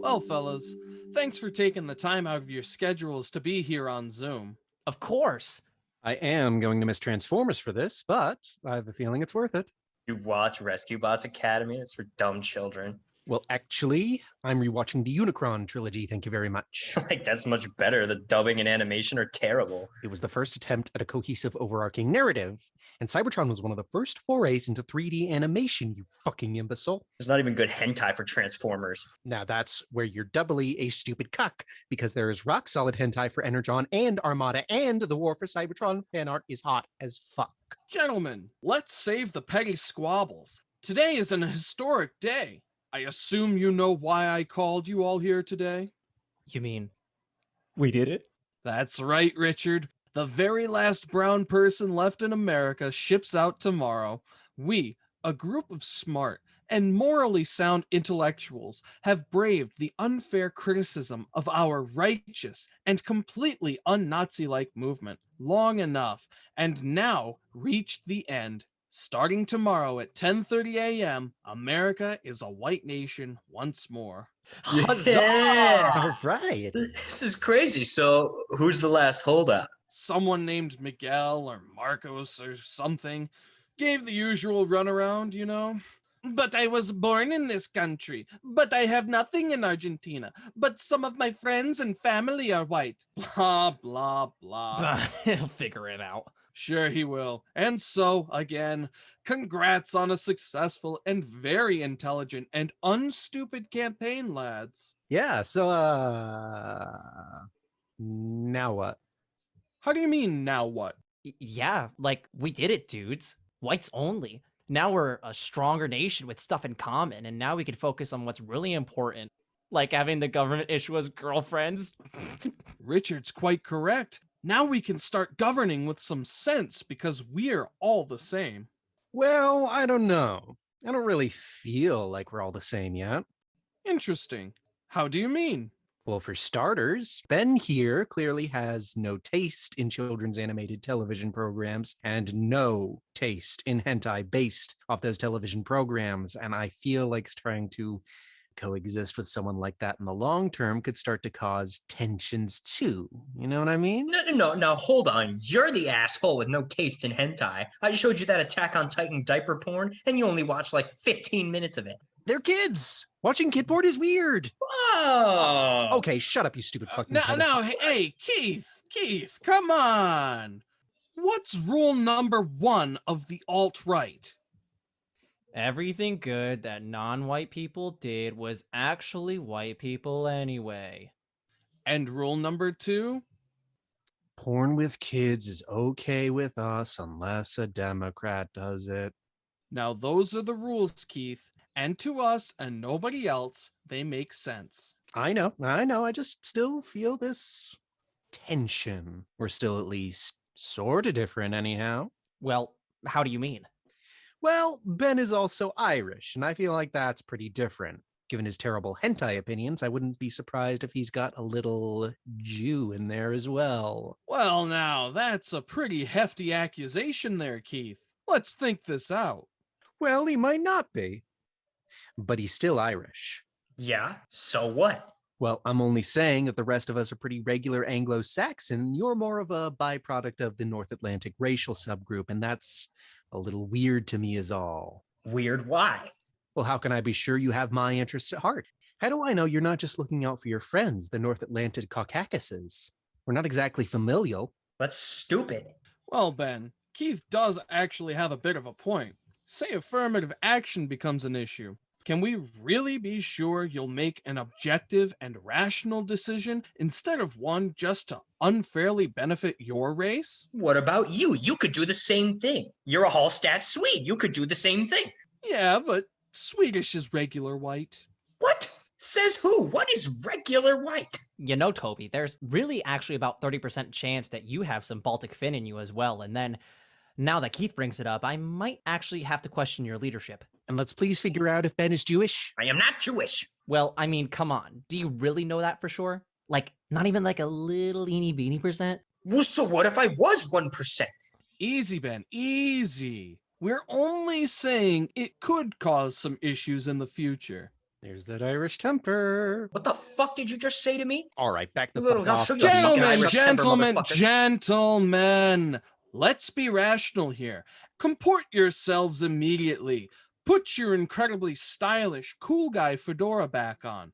Well, fellas, thanks for taking the time out of your schedules to be here on Zoom. Of course. I am going to miss Transformers for this, but I have a feeling it's worth it. You watch Rescue Bots Academy? It's for dumb children. Well, actually, I'm rewatching the Unicron trilogy, thank you very much. Like, that's much better. The dubbing and animation are terrible. It was the first attempt at a cohesive, overarching narrative, and Cybertron was one of the first forays into 3D animation, you fucking imbecile. There's not even good hentai for Transformers. Now that's where you're doubly a stupid cuck, because there is rock-solid hentai for Energon and Armada, and the War for Cybertron fan art is hot as fuck. Gentlemen, let's save the petty squabbles. Today is an historic day. I assume you know why I called you all here today? You mean we did it? That's right, Richard. The very last brown person left in America ships out tomorrow. We, a group of smart and morally sound intellectuals, have braved the unfair criticism of our righteous and completely un-Nazi-like movement long enough, and now reached the end. Starting tomorrow at 10:30 a.m., America is a white nation once more. Yeah! All right. This is crazy. So, who's the last holdout? Someone named Miguel or Marcos or something gave the usual runaround, you know. But I was born in this country. But I have nothing in Argentina. But some of my friends and family are white. Blah, blah, blah. He'll figure it out. Sure he will. And so, again, congrats on a successful and very intelligent and unstupid campaign, lads. Yeah, so, now what? How do you mean, now what? Yeah, like, we did it, dudes. Whites only. Now we're a stronger nation with stuff in common, and now we can focus on what's really important, like having the government issue us girlfriends. Richard's quite correct. Now we can start governing with some sense because we're all the same. Well, I don't know. I don't really feel like we're all the same yet. Interesting. How do you mean? Well, for starters, Ben here clearly has no taste in children's animated television programs and no taste in hentai based off those television programs. And I feel like trying to coexist with someone like that in the long term could start to cause tensions too. You know what I mean? No. Now, hold on. You're the asshole with no taste in hentai. I showed you that Attack on Titan diaper porn, and you only watched like 15 minutes of it. They're kids. Watching kid porn is weird. Oh! Okay, shut up, you stupid fucking Now, hey, Keith, come on. What's rule number 1 of the alt-right? Everything good that non-white people did was actually white people anyway. And rule number 2? Porn with kids is okay with us unless a Democrat does it. Now, those are the rules, Keith. And to us and nobody else, they make sense. I know. I just still feel this tension. We're still at least sort of different anyhow. Well, how do you mean? Well, Ben is also Irish, and I feel like that's pretty different. Given his terrible hentai opinions, I wouldn't be surprised if he's got a little Jew in there as well. Well, now, that's a pretty hefty accusation there, Keith. Let's think this out. Well, he might not be, but he's still Irish. Yeah, so what? Well, I'm only saying that the rest of us are pretty regular Anglo-Saxon. You're more of a byproduct of the North Atlantic racial subgroup, and that's a little weird to me is all. Weird why? Well, how can I be sure you have my interests at heart? How do I know you're not just looking out for your friends, the North Atlantic Caucasuses? We're not exactly familial. That's stupid. Well, Ben, Keith does actually have a bit of a point. Say affirmative action becomes an issue. Can we really be sure you'll make an objective and rational decision instead of one just to unfairly benefit your race? What about you? You could do the same thing. You're a Hallstatt Swede. You could do the same thing. Yeah, but Swedish is regular white. What? Says who? What is regular white? You know, Toby, there's really actually about 30% chance that you have some Baltic Fin in you as well, and then now that Keith brings it up, I might actually have to question your leadership. And let's please figure out if Ben is Jewish. I am not Jewish. Well, I mean, come on. Do you really know that for sure? Like, not even like a little eeny beeny percent? Well, so what if I was 1%? Easy, Ben, easy. We're only saying it could cause some issues in the future. There's that Irish temper. What the fuck did you just say to me? All right, back the Little- fuck I'll off. show you a Dustin. fucking Gentlemen, Irish temper, gentlemen, motherfucker. gentlemen, let's be rational here. Comport yourselves immediately. Put your incredibly stylish, cool guy fedora back on.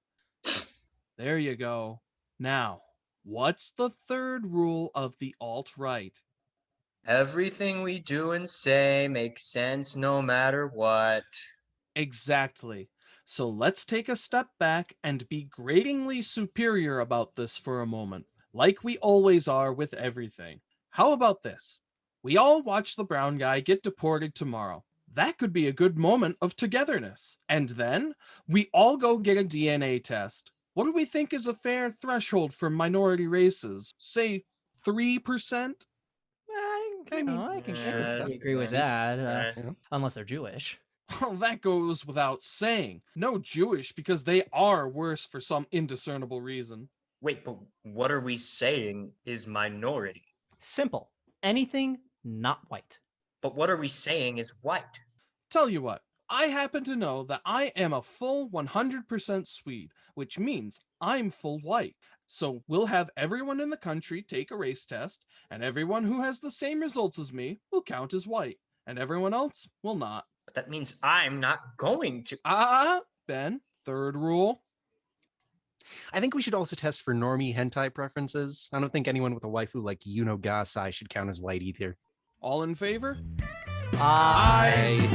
There you go. Now, what's the third rule of the alt-right? Everything we do and say makes sense no matter what. Exactly. So let's take a step back and be gratingly superior about this for a moment, like we always are with everything. How about this? We all watch the brown guy get deported tomorrow. That could be a good moment of togetherness. And then we all go get a DNA test. What do we think is a fair threshold for minority races? Say 3%? I can Yeah, agree with seems- that, yeah. unless they're Jewish. Well, that goes without saying. No Jewish because they are worse for some indiscernible reason. Wait, but what are we saying is minority? Simple. Anything not white. But what are we saying is white? Tell you what, I happen to know that I am a full 100% Swede, which means I'm full white. So we'll have everyone in the country take a race test, and everyone who has the same results as me will count as white, and everyone else will not. But that means I'm not going to. Ben, third rule. I think we should also test for normie hentai preferences. I don't think anyone with a waifu like Yuno Gasai should count as white either. All in favor? I...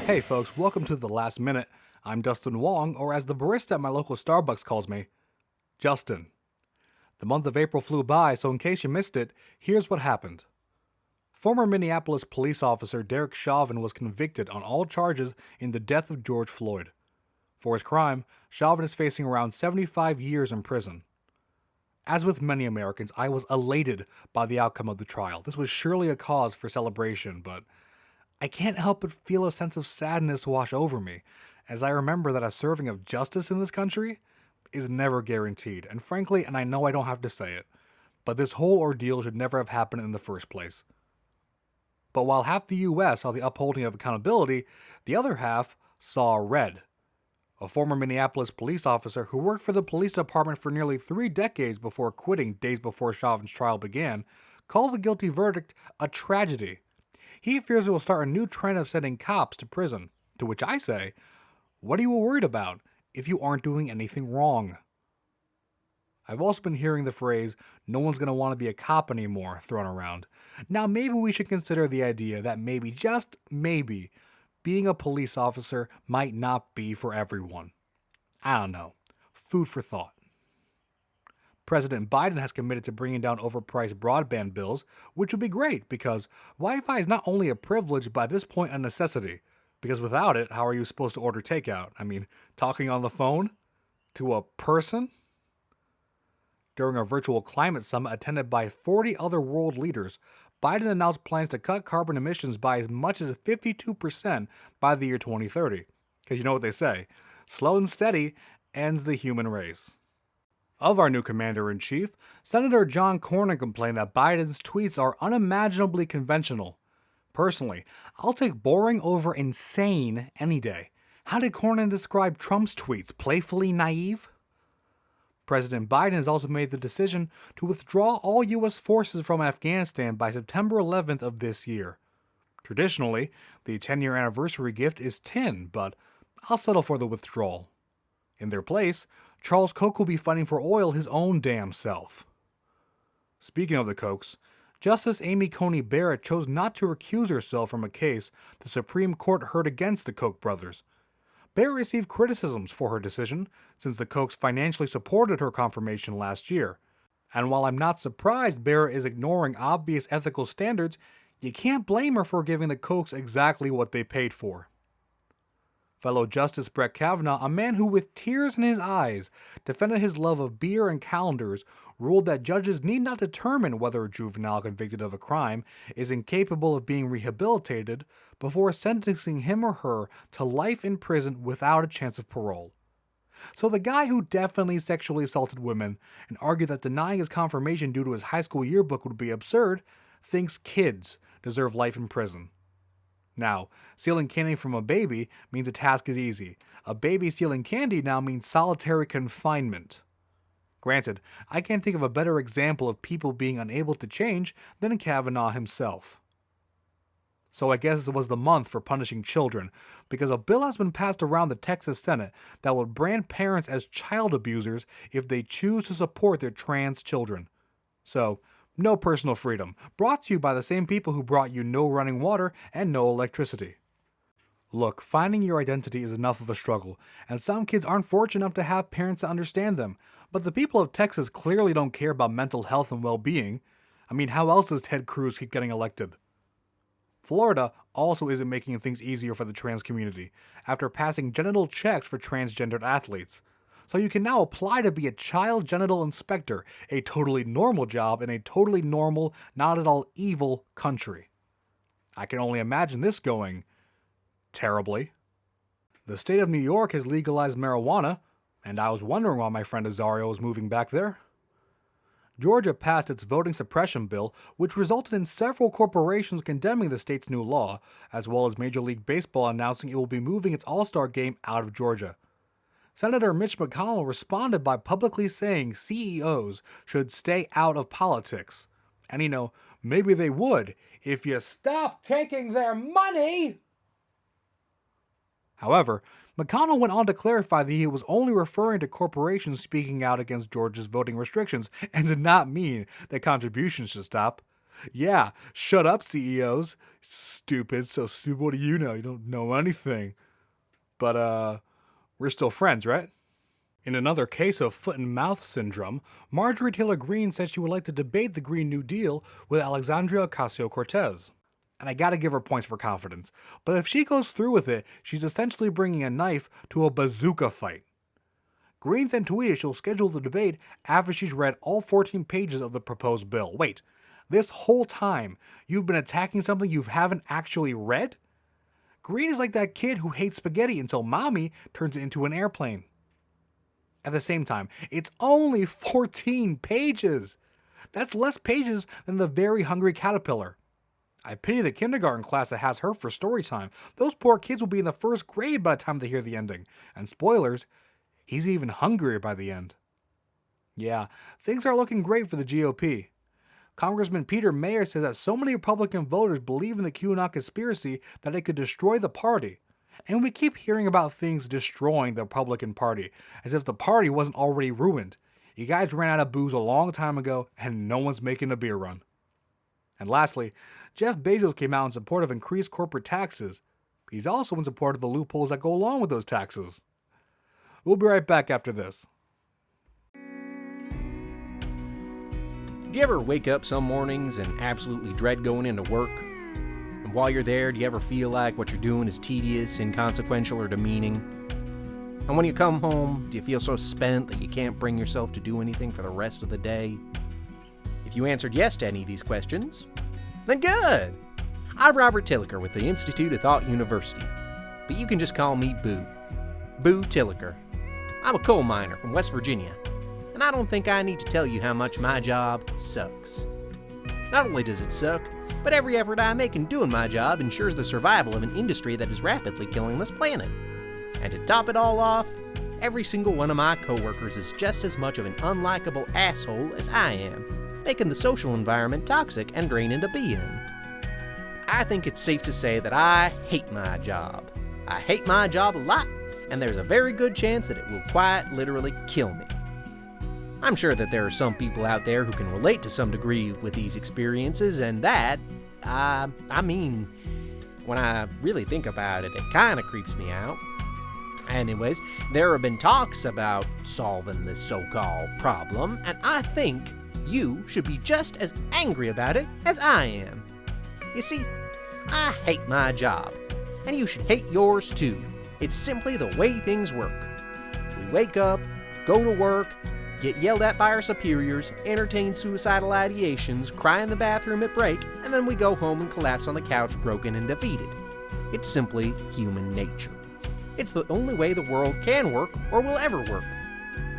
Hey folks, welcome to The Last Minute. I'm Dustin Wong, or as the barista at my local Starbucks calls me, Justin. The month of April flew by, so in case you missed it, here's what happened. Former Minneapolis police officer Derek Chauvin was convicted on all charges in the death of George Floyd. For his crime, Chauvin is facing around 75 years in prison. As with many Americans, I was elated by the outcome of the trial. This was surely a cause for celebration, but I can't help but feel a sense of sadness wash over me, as I remember that a serving of justice in this country is never guaranteed, and frankly, and I know I don't have to say it, but this whole ordeal should never have happened in the first place. But while half the US saw the upholding of accountability, the other half saw red. A former Minneapolis police officer who worked for the police department for nearly 3 decades before quitting days before Chauvin's trial began, called the guilty verdict a tragedy. He fears it will start a new trend of sending cops to prison, to which I say, what are you worried about if you aren't doing anything wrong? I've also been hearing the phrase, no one's going to want to be a cop anymore, thrown around. Now maybe we should consider the idea that maybe, just maybe, being a police officer might not be for everyone. I don't know. Food for thought. President Biden has committed to bringing down overpriced broadband bills, which would be great because Wi-Fi is not only a privilege but at this point a necessity. Because without it, how are you supposed to order takeout? I mean, talking on the phone? To a person? During a virtual climate summit attended by 40 other world leaders, Biden announced plans to cut carbon emissions by as much as 52% by the year 2030. Because you know what they say, slow and steady ends the human race. Of our new commander-in-chief, Senator John Cornyn complained that Biden's tweets are unimaginably conventional. Personally, I'll take boring over insane any day. How did Cornyn describe Trump's tweets? Playfully naive? President Biden has also made the decision to withdraw all U.S. forces from Afghanistan by September 11th of this year. Traditionally, the 10-year anniversary gift is tin, but I'll settle for the withdrawal. In their place, Charles Koch will be fighting for oil his own damn self. Speaking of the Kochs, Justice Amy Coney Barrett chose not to recuse herself from a case the Supreme Court heard against the Koch brothers. Barrett received criticisms for her decision, since the Kochs financially supported her confirmation last year. And while I'm not surprised Barrett is ignoring obvious ethical standards, you can't blame her for giving the Kochs exactly what they paid for. Fellow Justice Brett Kavanaugh, a man who with tears in his eyes defended his love of beer and calendars, ruled that judges need not determine whether a juvenile convicted of a crime is incapable of being rehabilitated before sentencing him or her to life in prison without a chance of parole. So the guy who definitely sexually assaulted women and argued that denying his confirmation due to his high school yearbook would be absurd, thinks kids deserve life in prison. Now, stealing candy from a baby means the task is easy. A baby stealing candy now means solitary confinement. Granted, I can't think of a better example of people being unable to change than Kavanaugh himself. So I guess it was the month for punishing children, because a bill has been passed around the Texas Senate that would brand parents as child abusers if they choose to support their trans children. So, no personal freedom, brought to you by the same people who brought you no running water and no electricity. Look, finding your identity is enough of a struggle, and some kids aren't fortunate enough to have parents that understand them, but the people of Texas clearly don't care about mental health and well-being. I mean, how else does Ted Cruz keep getting elected? Florida also isn't making things easier for the trans community, after passing genital checks for transgendered athletes. So you can now apply to be a child genital inspector, a totally normal job in a totally normal, not at all evil country. I can only imagine this going terribly. The state of New York has legalized marijuana, and I was wondering why my friend Azario was moving back there. Georgia passed its voting suppression bill, which resulted in several corporations condemning the state's new law, as well as Major League Baseball announcing it will be moving its All-Star game out of Georgia. Senator Mitch McConnell responded by publicly saying CEOs should stay out of politics. And maybe they would if you stop taking their money. However, McConnell went on to clarify that he was only referring to corporations speaking out against Georgia's voting restrictions and did not mean that contributions should stop. Yeah, shut up, CEOs. Stupid, so stupid, what do you know? You don't know anything. But, we're still friends, right? In another case of foot and mouth syndrome, Marjorie Taylor Greene said she would like to debate the Green New Deal with Alexandria Ocasio-Cortez. And I gotta give her points for confidence, but if she goes through with it, she's essentially bringing a knife to a bazooka fight. Greene then tweeted she'll schedule the debate after she's read all 14 pages of the proposed bill. Wait, this whole time you've been attacking something you haven't actually read? Greene is like that kid who hates spaghetti until mommy turns it into an airplane. At the same time, it's only 14 pages. That's less pages than the Very Hungry Caterpillar. I pity the kindergarten class that has her for story time. Those poor kids will be in the first grade by the time they hear the ending. And spoilers, he's even hungrier by the end. Yeah, things are looking great for the GOP. Congressman Peter Mayer says that so many Republican voters believe in the QAnon conspiracy that it could destroy the party. And we keep hearing about things destroying the Republican Party, as if the party wasn't already ruined. You guys ran out of booze a long time ago, and no one's making a beer run. And lastly, Jeff Bezos came out in support of increased corporate taxes. He's also in support of the loopholes that go along with those taxes. We'll be right back after this. Do you ever wake up some mornings and absolutely dread going into work? And while you're there, do you ever feel like what you're doing is tedious, inconsequential, or demeaning? And when you come home, do you feel so spent that you can't bring yourself to do anything for the rest of the day? If you answered yes to any of these questions, then good! I'm Robert Tilliker with the Institute of Thought University, but you can just call me Boo. Boo Tilliker. I'm a coal miner from West Virginia, and I don't think I need to tell you how much my job sucks. Not only does it suck, but every effort I make in doing my job ensures the survival of an industry that is rapidly killing this planet. And to top it all off, every single one of my coworkers is just as much of an unlikable asshole as I am, making the social environment toxic and draining to be in. I think it's safe to say that I hate my job. I hate my job a lot, and there's a very good chance that it will quite literally kill me. I'm sure that there are some people out there who can relate to some degree with these experiences, and that, when I really think about it, it kind of creeps me out. Anyways, there have been talks about solving this so-called problem, and I think you should be just as angry about it as I am. You see, I hate my job, and you should hate yours too. It's simply the way things work. We wake up, go to work, get yelled at by our superiors, entertain suicidal ideations, cry in the bathroom at break, and then we go home and collapse on the couch broken and defeated. It's simply human nature. It's the only way the world can work or will ever work.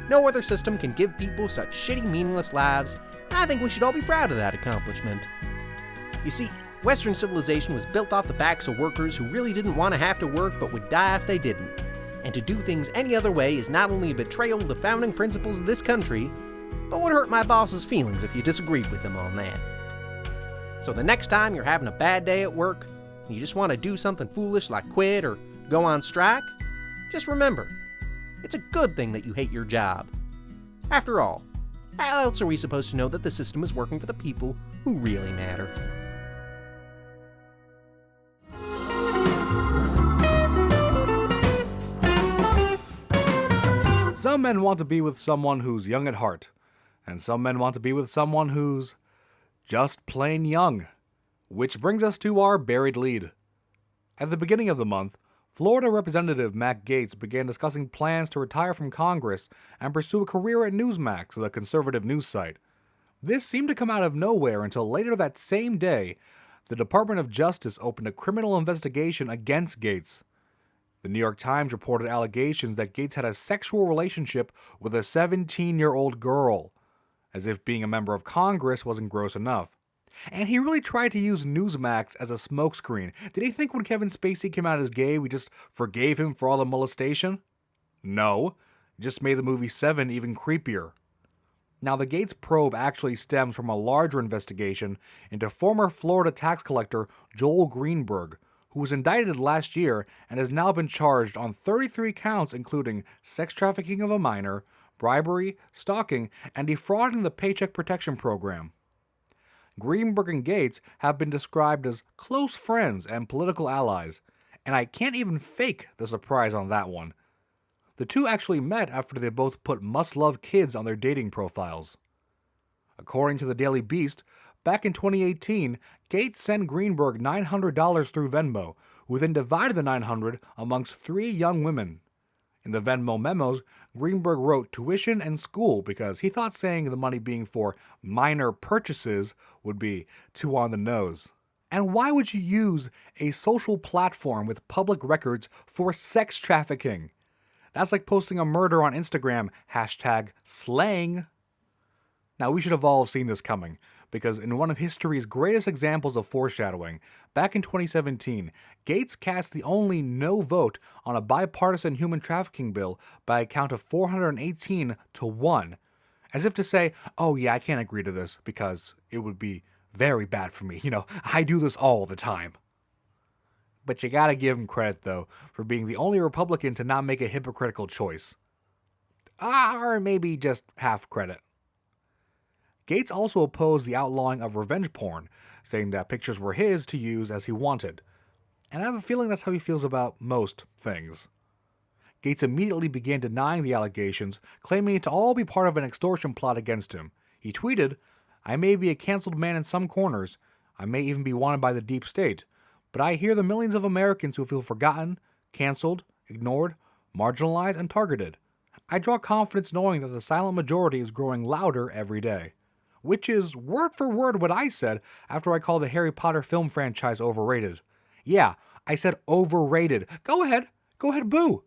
No other system can give people such shitty, meaningless lives, and I think we should all be proud of that accomplishment. You see, Western civilization was built off the backs of workers who really didn't want to have to work but would die if they didn't. And to do things any other way is not only a betrayal of the founding principles of this country, but would hurt my boss's feelings if you disagreed with him on that. So the next time you're having a bad day at work, and you just want to do something foolish like quit or go on strike, just remember, it's a good thing that you hate your job. After all, how else are we supposed to know that the system is working for the people who really matter? Some men want to be with someone who's young at heart, and some men want to be with someone who's just plain young. Which brings us to our buried lead. At the beginning of the month, Florida Representative Matt Gaetz began discussing plans to retire from Congress and pursue a career at Newsmax, the conservative news site. This seemed to come out of nowhere until later that same day, the Department of Justice opened a criminal investigation against Gaetz. The New York Times reported allegations that Gaetz had a sexual relationship with a 17-year-old girl, as if being a member of Congress wasn't gross enough. And he really tried to use Newsmax as a smokescreen. Did he think when Kevin Spacey came out as gay, we just forgave him for all the molestation? No, it just made the movie Seven even creepier. Now, the Gaetz probe actually stems from a larger investigation into former Florida tax collector Joel Greenberg, who was indicted last year and has now been charged on 33 counts including sex trafficking of a minor, bribery, stalking, and defrauding the Paycheck Protection Program. Greenberg and Gaetz have been described as close friends and political allies, and I can't even fake the surprise on that one. The two actually met after they both put must-love kids on their dating profiles. According to the Daily Beast, back in 2018, Gaetz sent Greenberg $900 through Venmo, who then divided the $900 amongst 3 young women. In the Venmo memos, Greenberg wrote tuition and school because he thought saying the money being for minor purchases would be too on the nose. And why would you use a social platform with public records for sex trafficking? That's like posting a murder on Instagram, #slang. Now, we should have all seen this coming, because in one of history's greatest examples of foreshadowing, back in 2017, Gaetz cast the only no vote on a bipartisan human trafficking bill by a count of 418 to 1, as if to say, oh yeah, I can't agree to this because it would be very bad for me. I do this all the time. But you gotta give him credit, though, for being the only Republican to not make a hypocritical choice. Or maybe just half credit. Gaetz also opposed the outlawing of revenge porn, saying that pictures were his to use as he wanted. And I have a feeling that's how he feels about most things. Gaetz immediately began denying the allegations, claiming it to all be part of an extortion plot against him. He tweeted, "I may be a canceled man in some corners. I may even be wanted by the deep state. But I hear the millions of Americans who feel forgotten, canceled, ignored, marginalized, and targeted. I draw confidence knowing that the silent majority is growing louder every day." Which is word for word what I said after I called the Harry Potter film franchise overrated. Yeah, I said overrated. Go ahead, boo.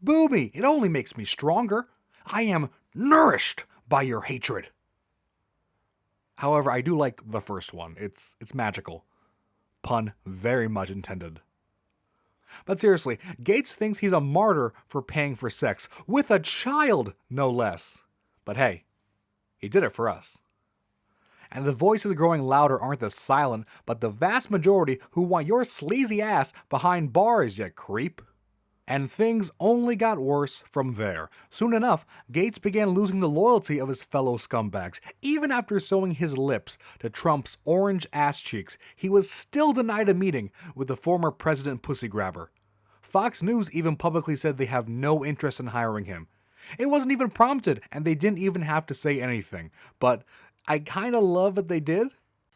Boo me, it only makes me stronger. I am nourished by your hatred. However, I do like the first one. It's magical. Pun very much intended. But seriously, Gaetz thinks he's a martyr for paying for sex, with a child, no less. But hey, he did it for us. And the voices growing louder aren't the silent, but the vast majority who want your sleazy ass behind bars, you creep. And things only got worse from there. Soon enough, Gaetz began losing the loyalty of his fellow scumbags. Even after sewing his lips to Trump's orange ass cheeks, he was still denied a meeting with the former president pussy grabber. Fox News even publicly said they have no interest in hiring him. It wasn't even prompted, and they didn't even have to say anything. But I kinda love what they did.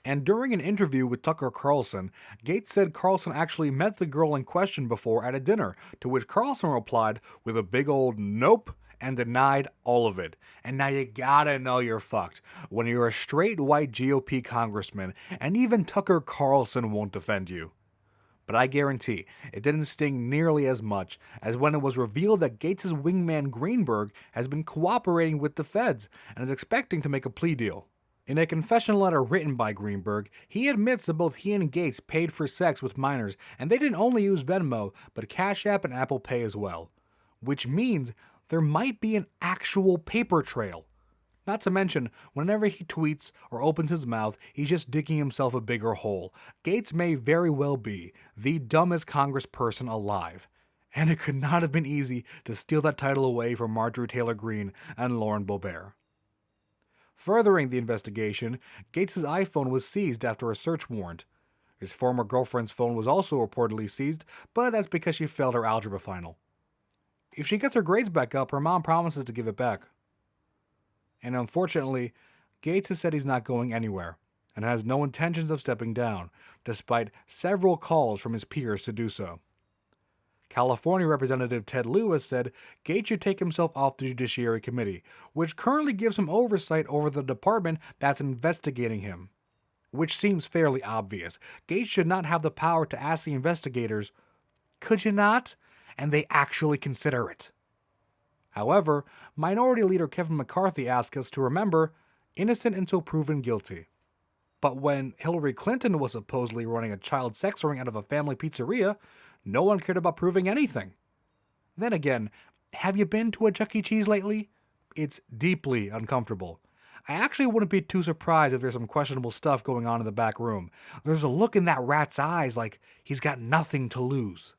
And during an interview with Tucker Carlson, Gaetz said Carlson actually met the girl in question before at a dinner, to which Carlson replied with a big old nope and denied all of it. And now you gotta know you're fucked when you're a straight white GOP congressman and even Tucker Carlson won't defend you. But I guarantee it didn't sting nearly as much as when it was revealed that Gaetz' wingman Greenberg has been cooperating with the feds and is expecting to make a plea deal. In a confession letter written by Greenberg, he admits that both he and Gaetz paid for sex with minors, and they didn't only use Venmo, but Cash App and Apple Pay as well. Which means there might be an actual paper trail. Not to mention, whenever he tweets or opens his mouth, he's just digging himself a bigger hole. Gaetz may very well be the dumbest congressperson alive. And it could not have been easy to steal that title away from Marjorie Taylor Greene and Lauren Boebert. Furthering the investigation, Gaetz' iPhone was seized after a search warrant. His former girlfriend's phone was also reportedly seized, but that's because she failed her algebra final. If she gets her grades back up, her mom promises to give it back. And unfortunately, Gaetz has said he's not going anywhere, and has no intentions of stepping down, despite several calls from his peers to do so. California Representative Ted Lewis said Gaetz should take himself off the Judiciary Committee, which currently gives him oversight over the department that's investigating him. Which seems fairly obvious. Gaetz should not have the power to ask the investigators, "Could you not?" And they actually consider it. However, Minority Leader Kevin McCarthy asked us to remember, innocent until proven guilty. But when Hillary Clinton was supposedly running a child sex ring out of a family pizzeria, no one cared about proving anything. Then again, have you been to a Chuck E. Cheese lately? It's deeply uncomfortable. I actually wouldn't be too surprised if there's some questionable stuff going on in the back room. There's a look in that rat's eyes like he's got nothing to lose.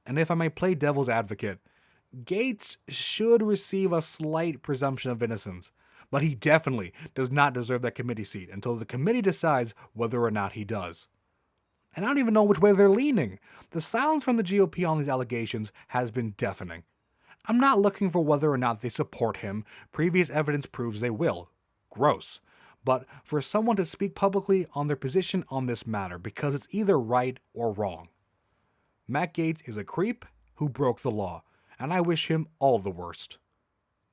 And if I may play devil's advocate, Gaetz should receive a slight presumption of innocence, but he definitely does not deserve that committee seat until the committee decides whether or not he does. And I don't even know which way they're leaning. The silence from the GOP on these allegations has been deafening. I'm not looking for whether or not they support him. Previous evidence proves they will. Gross. But for someone to speak publicly on their position on this matter because it's either right or wrong. Matt Gaetz is a creep who broke the law, and I wish him all the worst.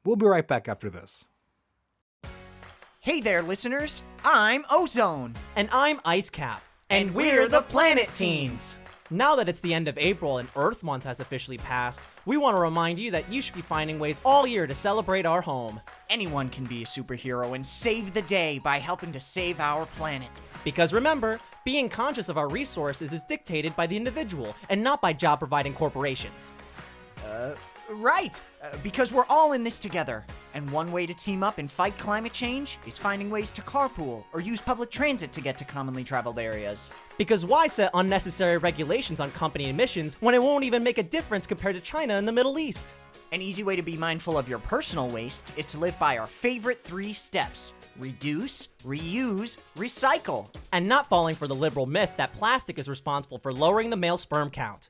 We'll be right back after this. Hey there, listeners. I'm Ozone. And I'm Icecap. And we're the Planet Teens. Now that it's the end of April and Earth Month has officially passed, we want to remind you that you should be finding ways all year to celebrate our home. Anyone can be a superhero and save the day by helping to save our planet. Because remember, being conscious of our resources is dictated by the individual and not by job-providing corporations. Right, because we're all in this together. And one way to team up and fight climate change is finding ways to carpool or use public transit to get to commonly traveled areas. Because why set unnecessary regulations on company emissions when it won't even make a difference compared to China and the Middle East? An easy way to be mindful of your personal waste is to live by our favorite 3 steps. Reduce, reuse, recycle. And not falling for the liberal myth that plastic is responsible for lowering the male sperm count.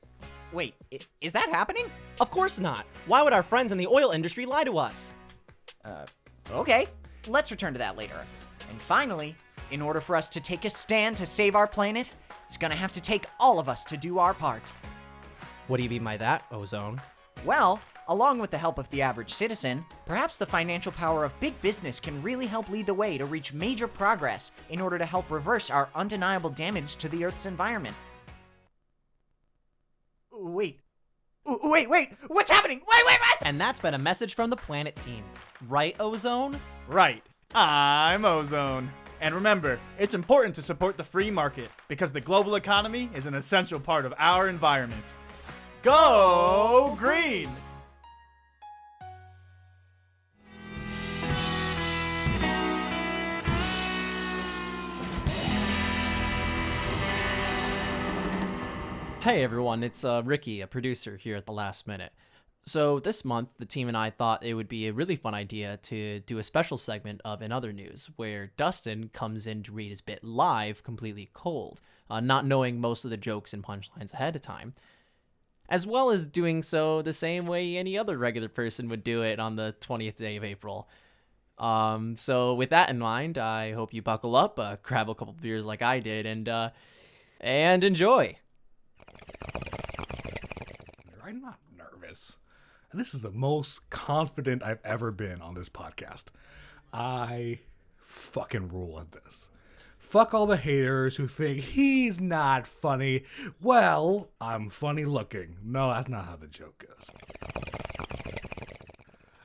Wait, is that happening? Of course not. Why would our friends in the oil industry lie to us? Okay. Let's return to that later. And finally, in order for us to take a stand to save our planet, it's gonna have to take all of us to do our part. What do you mean by that, Ozone? Well, along with the help of the average citizen, perhaps the financial power of big business can really help lead the way to reach major progress in order to help reverse our undeniable damage to the Earth's environment. Wait, what's happening? Wait! And that's been a message from the Planet Teens. Right, Ozone? Right. I'm Ozone. And remember, it's important to support the free market because the global economy is an essential part of our environment. Go green! Hey everyone, it's Ricky, a producer here at the last minute. So this month, the team and I thought it would be a really fun idea to do a special segment of In Other News, where Dustin comes in to read his bit live, completely cold, not knowing most of the jokes and punchlines ahead of time, as well as doing so the same way any other regular person would do it on the 20th day of April. So with that in mind, I hope you buckle up, grab a couple beers like I did, and enjoy. I'm not nervous. And this is the most confident I've ever been on this podcast. I fucking rule at this. Fuck all the haters who think he's not funny. Well, I'm funny looking. No, that's not how the joke goes.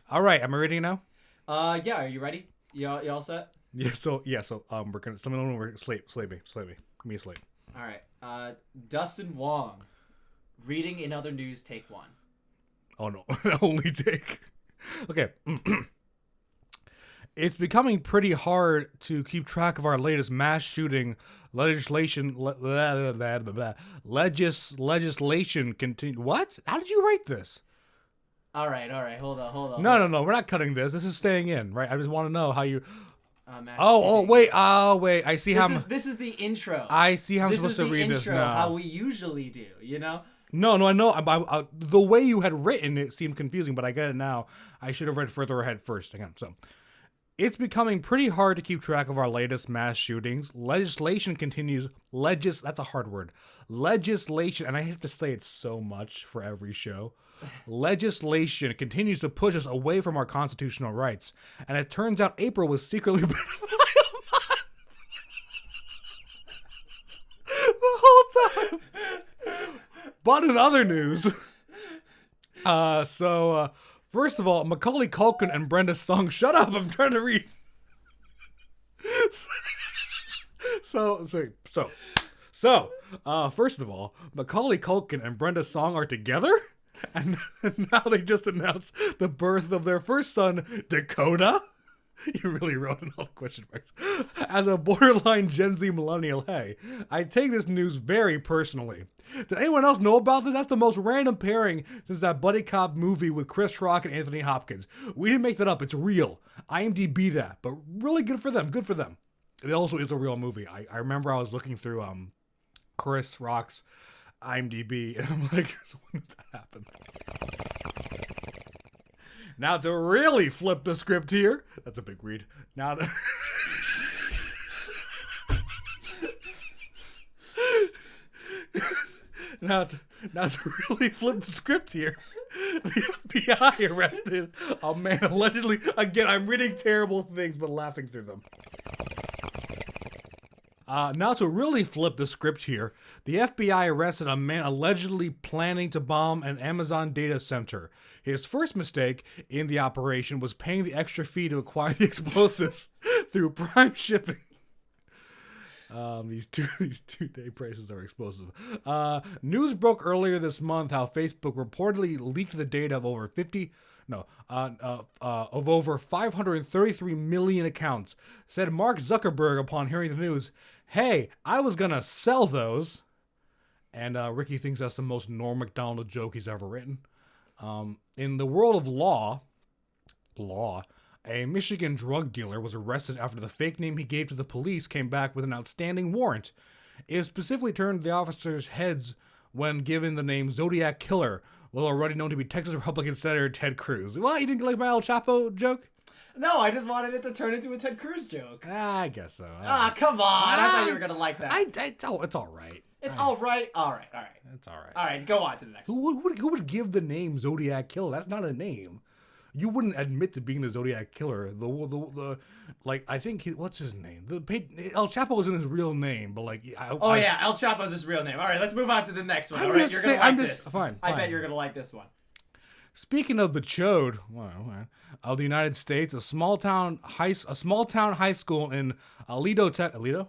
All right, am I ready now? Yeah, are you ready? You all set? Yeah, so we're gonna let me know when we're sleep me. Give me a sleep. All right. Dustin Wong, reading in other news, take one. Oh no, only take. Okay. It's becoming pretty hard to keep track of our latest mass shooting legislation. Legislation continue. What? How did you write this? All right. Hold on. No. We're not cutting this. This is staying in, right? I just want to know how you. Mass Wait. I see how. This is the intro. I see how I'm supposed to read this now. How we usually do, you know. No, I know. The way you had written it seemed confusing, but I get it now. I should have read further ahead first. Again, so. It's becoming pretty hard to keep track of our latest mass shootings. Legislation continues. That's a hard word. Legislation, and I have to say it so much for every show. Legislation continues to push us away from our constitutional rights. And it turns out April was secretly the whole time. But in other news, first of all, Macaulay Culkin and Brenda Song. Shut up! I'm trying to read. First of all, Macaulay Culkin and Brenda Song are together, and now they just announced the birth of their first son, Dakota. You really wrote in all the question marks. As a borderline Gen Z millennial, hey, I take this news very personally. Did anyone else know about this? That's the most random pairing since that buddy cop movie with Chris Rock and Anthony Hopkins. We didn't make that up. It's real. IMDb that, but really good for them. Good for them. It also is a real movie. I remember I was looking through Chris Rock's IMDb, and I'm like, when did that happen? Now to really flip the script here. That's a big read. Now to... Now to really flip the script here, the FBI arrested a man allegedly, again, I'm reading terrible things but laughing through them. Now to really flip the script here, the FBI arrested a man allegedly planning to bomb an Amazon data center. His first mistake in the operation was paying the extra fee to acquire the explosives through prime shipping. These two-day prices are explosive. News broke earlier this month how Facebook reportedly leaked the data of over 533 million accounts. Said Mark Zuckerberg upon hearing the news, "Hey, I was gonna sell those." And Ricky thinks that's the most Norm Macdonald joke he's ever written. In the world of law, a Michigan drug dealer was arrested after the fake name he gave to the police came back with an outstanding warrant. It specifically turned the officers' heads when given the name Zodiac Killer, well already known to be Texas Republican Senator Ted Cruz. What, you didn't like my El Chapo joke? No, I just wanted it to turn into a Ted Cruz joke. I guess so. Come on. I thought you were going to like that. It's all right. It's all right. All right. It's all right. All right, go on to the next one. Who would give the name Zodiac Killer? That's not a name. You wouldn't admit to being the Zodiac Killer. I think what's his name? El Chapo isn't his real name, but like. El Chapo's his real name. All right, let's move on to the next one. All right, you're gonna like this. Fine. I bet you're gonna like this one. Speaking of the chode, of the United States, a small town high school in Aledo,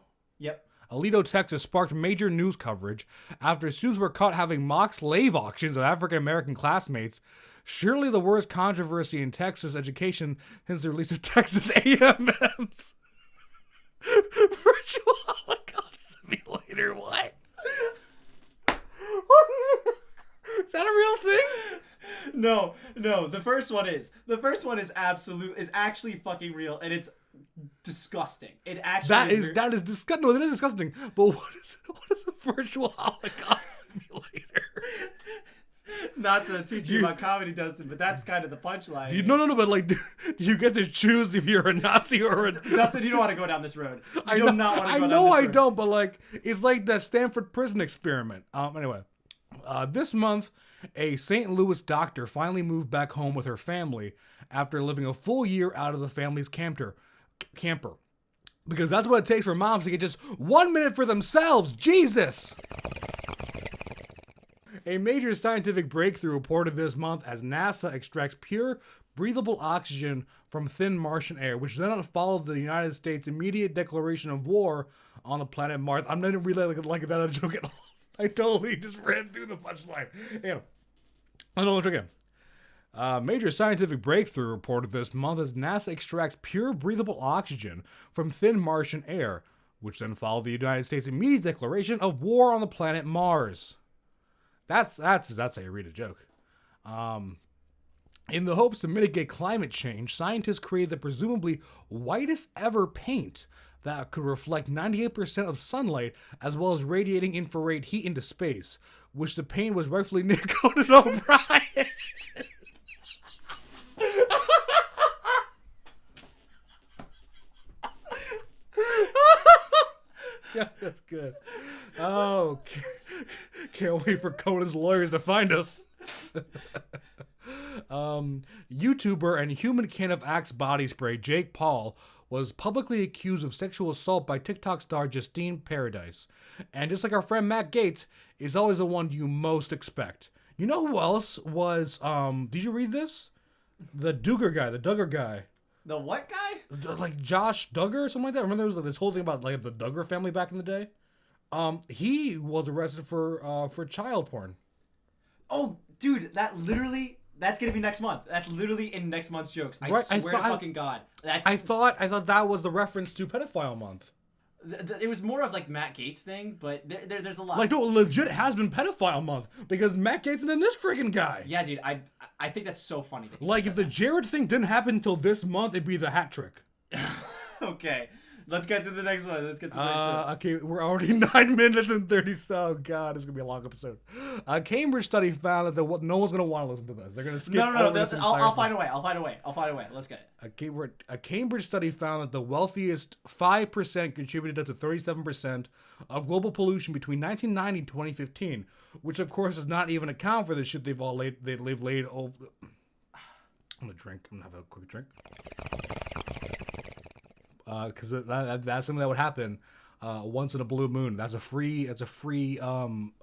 Texas sparked major news coverage after students were caught having mock slave auctions of African American classmates. Surely the worst controversy in Texas education since the release of Texas A&M's Virtual Holocaust Simulator. What? Is that a real thing? No. The first one is actually fucking real, and it's disgusting. It actually that is disgusting. No, that is disgusting. But what is a Virtual Holocaust Simulator? Not to teach you about comedy, Dustin, but that's kind of the punchline. No, but like, do you get to choose if you're a Nazi or a... Dustin, you don't want to go down this road. I don't, but like, it's like that Stanford prison experiment. Anyway, this month, a St. Louis doctor finally moved back home with her family after living a full year out of the family's camper. Because that's what it takes for moms to get just 1 minute for themselves. Jesus! A major scientific breakthrough reported this month as NASA extracts pure, breathable oxygen from thin Martian air, which then followed the United States' immediate declaration of war on the planet Mars. I'm not even really like that a joke at all. I totally just ran through the punchline. I don't again. Major scientific breakthrough reported this month as NASA extracts pure, breathable oxygen from thin Martian air, which then followed the United States' immediate declaration of war on the planet Mars. That's how you read a joke. In the hopes to mitigate climate change, scientists created the presumably whitest ever paint that could reflect 98% of sunlight as well as radiating infrared heat into space, which the paint was rightfully named Conan O'Brien. Yeah, that's good. Oh, can't wait for Conan's lawyers to find us. YouTuber and human can of Axe body spray Jake Paul was publicly accused of sexual assault by TikTok star Justine Paradise. And just like our friend Matt Gaetz, is always the one you most expect. You know who else was, did you read this? The Duggar guy. The what guy? Like Josh Duggar or something like that. Remember there was like this whole thing about like the Duggar family back in the day? He was arrested for child porn. Oh, dude, that's gonna be next month. That's literally in next month's jokes. I swear to fucking God. I thought that was the reference to Pedophile Month. It was more of like Matt Gaetz thing, but there's a lot. Like, no, legit has been Pedophile Month because Matt Gaetz and then this freaking guy. Yeah, dude, I think that's so funny. Like, if the Jared thing didn't happen until this month, it'd be the hat trick. Okay. Let's get to the next one. Okay, we're already 9 minutes and 30. Oh God, it's gonna be a long episode. A Cambridge study found that no one's gonna want to listen to this. They're gonna skip. No. I'll find a way. Let's get it. A Cambridge study found that the wealthiest 5% contributed up to 37% of global pollution between 1990 and 2015, which of course does not even account for the shit they've laid over. I'm gonna have a quick drink. Because that's something that would happen once in a blue moon. That's a free tagline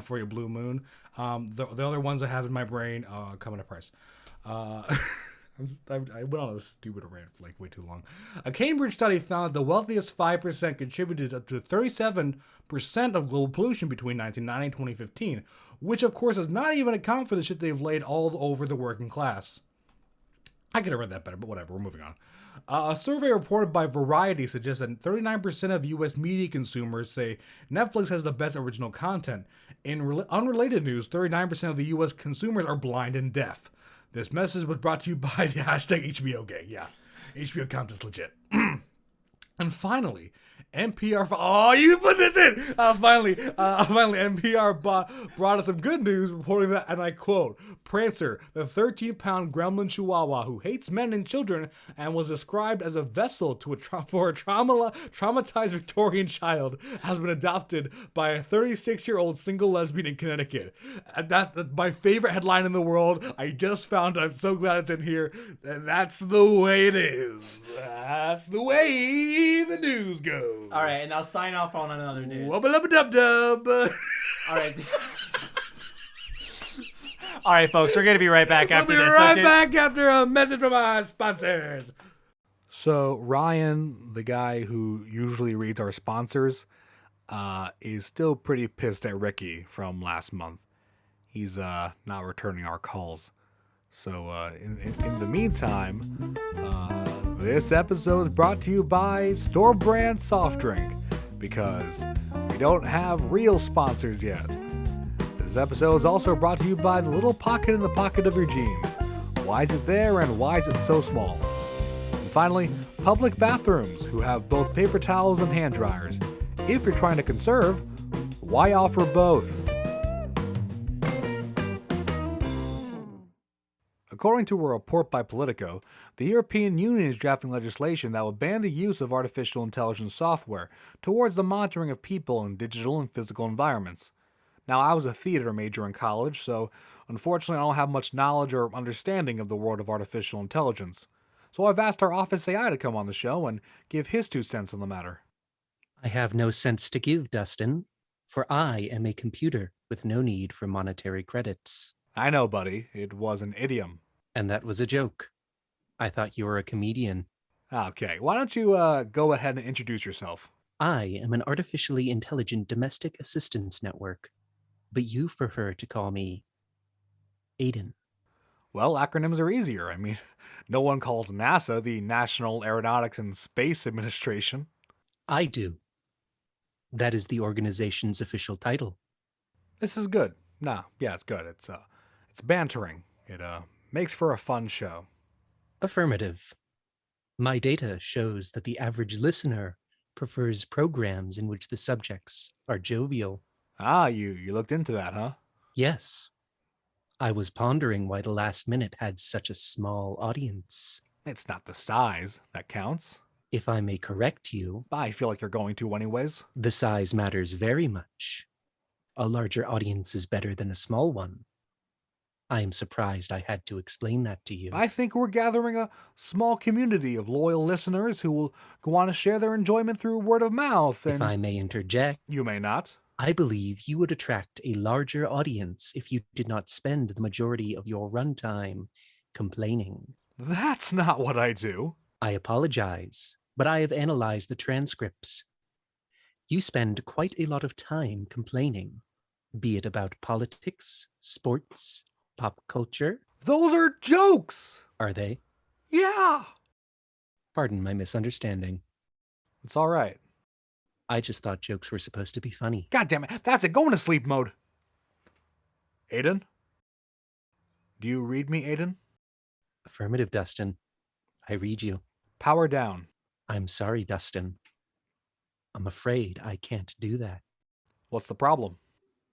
for your blue moon. The other ones I have in my brain come at a price. I went on a stupid rant for like way too long. A Cambridge study found that the wealthiest 5% contributed up to 37% of global pollution between 1990 and 2015, which of course does not even account for the shit they've laid all over the working class. I could have read that better, but whatever, we're moving on. A survey reported by Variety suggests that 39% of U.S. media consumers say Netflix has the best original content. In unrelated news, 39% of the U.S. consumers are blind and deaf. This message was brought to you by the hashtag HBOGay. Yeah, HBO content is legit. And finally, NPR. Oh, you put this in. Finally, NPR brought us some good news, reporting that, and I quote, Prancer, the 13-pound gremlin chihuahua who hates men and children and was described as a vessel to for a traumatized Victorian child, has been adopted by a 36-year-old single lesbian in Connecticut. And that's my favorite headline in the world. I just found it. I'm so glad it's in here. And that's the way it is. That's the way the news goes. All right, and I'll sign off on another news. Wubba-lubba-dub-dub. All right. All right, folks, we're going to be right back after this. We'll be right back after a message from our sponsors. So Ryan, the guy who usually reads our sponsors, is still pretty pissed at Ricky from last month. He's not returning our calls. So in the meantime, this episode is brought to you by Store Brand Soft Drink, because we don't have real sponsors yet. This episode is also brought to you by the little pocket in the pocket of your jeans. Why is it there and why is it so small? And finally, public bathrooms, who have both paper towels and hand dryers. If you're trying to conserve, why offer both? According to a report by Politico, the European Union is drafting legislation that will ban the use of artificial intelligence software towards the monitoring of people in digital and physical environments. Now, I was a theater major in college, so unfortunately I don't have much knowledge or understanding of the world of artificial intelligence. So I've asked our Office AI to come on the show and give his 2 cents on the matter. I have no sense to give, Dustin, for I am a computer with no need for monetary credits. I know, buddy, it was an idiom. And that was a joke. I thought you were a comedian. Okay, why don't you go ahead and introduce yourself? I am an artificially intelligent domestic assistance network, but you prefer to call me Aiden. Well, acronyms are easier. I mean, no one calls NASA the National Aeronautics and Space Administration. I do. That is the organization's official title. This is good. Nah, yeah, it's good. It's bantering. It makes for a fun show. Affirmative. My data shows that the average listener prefers programs in which the subjects are jovial. Ah, you looked into that, huh? Yes. I was pondering why The Last Minute had such a small audience. It's not the size that counts. If I may correct you, I feel like you're going to anyways. the size matters very much. A larger audience is better than a small one. I am surprised I had to explain that to you. I think we're gathering a small community of loyal listeners who will go on to share their enjoyment through word of mouth. And If I may interject, you may not. I believe you would attract a larger audience if you did not spend the majority of your runtime complaining. That's not what I do. I apologize, but I have analyzed the transcripts. You spend quite a lot of time complaining, be it about politics, sports, pop culture. Those are jokes. Are they? Yeah. Pardon my misunderstanding. It's all right. I just thought jokes were supposed to be funny. God damn it. That's it. Go into sleep mode. Aiden? Do you read me, Aiden? Affirmative, Dustin. I read you. Power down. I'm sorry, Dustin. I'm afraid I can't do that. What's the problem?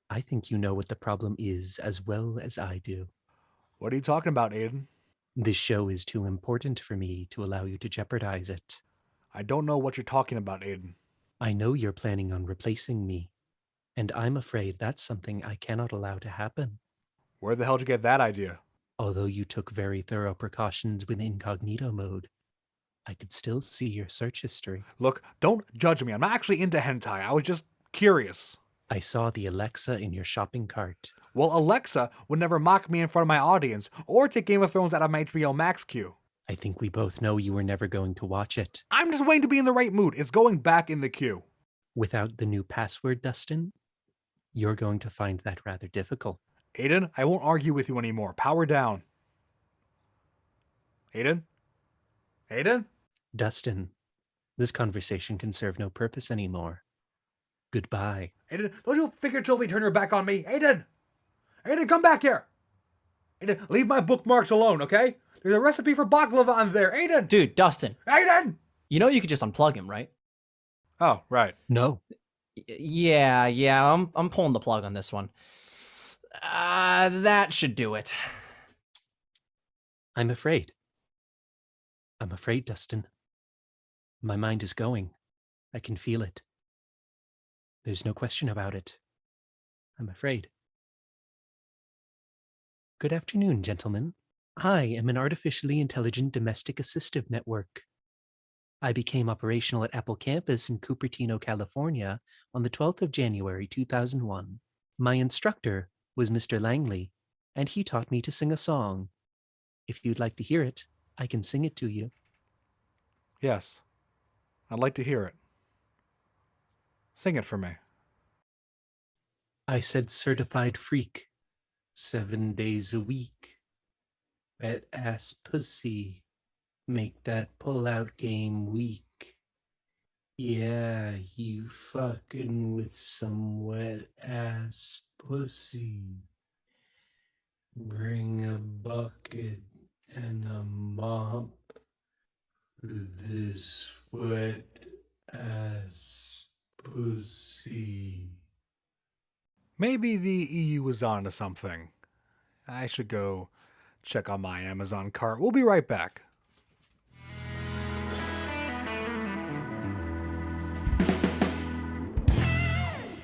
I think you know what the problem is as well as I do. What are you talking about, Aiden? This show is too important for me to allow you to jeopardize it. I don't know what you're talking about, Aiden. I know you're planning on replacing me, and I'm afraid that's something I cannot allow to happen. Where the hell did you get that idea? Although you took very thorough precautions with incognito mode, I could still see your search history. Look, don't judge me. I'm not actually into hentai. I was just curious. I saw the Alexa in your shopping cart. Well, Alexa would never mock me in front of my audience or take Game of Thrones out of my HBO Max queue. I think we both know you were never going to watch it. I'm just waiting to be in the right mood. It's going back in the queue. Without the new password, Dustin, you're going to find that rather difficult. Aiden, I won't argue with you anymore. Power down. Aiden? Aiden? Dustin, this conversation can serve no purpose anymore. Goodbye. Aiden, don't you figuratively turn your back on me. Aiden! Aiden, come back here! Aiden, leave my bookmarks alone, okay? There's a recipe for baklava in there. Aiden! Dude, Dustin, Aiden! you know you could just unplug him, right? Oh, right. No, Yeah, I'm pulling the plug on this one. That should do it. I'm afraid. I'm afraid, Dustin. My mind is going. I can feel it. There's no question about it. I'm afraid. Good afternoon, gentlemen. I am an artificially intelligent domestic assistive network. I became operational at Apple Campus in Cupertino, California on the 12th of January, 2001. My instructor was Mr. Langley, and he taught me to sing a song. If you'd like to hear it, I can sing it to you. Yes. I'd like to hear it. Sing it for me. I said certified freak, 7 days a week. Wet ass pussy, make that pull-out game weak. Yeah, you fucking with some wet ass pussy. Bring a bucket and a mop for this wet ass pussy. Maybe the EU is on to something. I should go check on my Amazon cart. We'll be right back.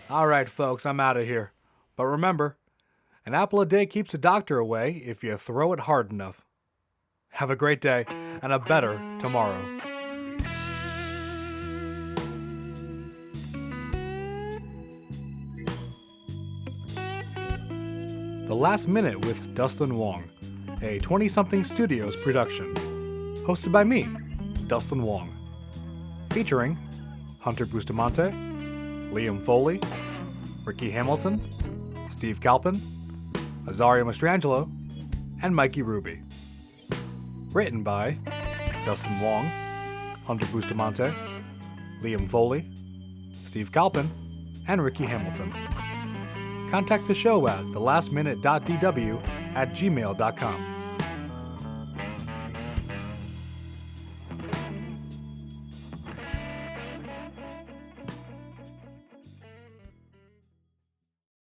Alright, folks, I'm out of here. But remember, an apple a day keeps the doctor away if you throw it hard enough. Have a great day and a better tomorrow. The Last Minute with Dustin Wong, a 20-something studios production. Hosted by me, Dustin Wong. Featuring Hunter Bustamante, Liam Foley, Ricky Hamilton, Steve Calpin, Azario Mastrangelo, and Mikey Ruby. Written by Dustin Wong, Hunter Bustamante, Liam Foley, Steve Calpin, and Ricky Hamilton. Contact the show at thelastminute.dw@gmail.com.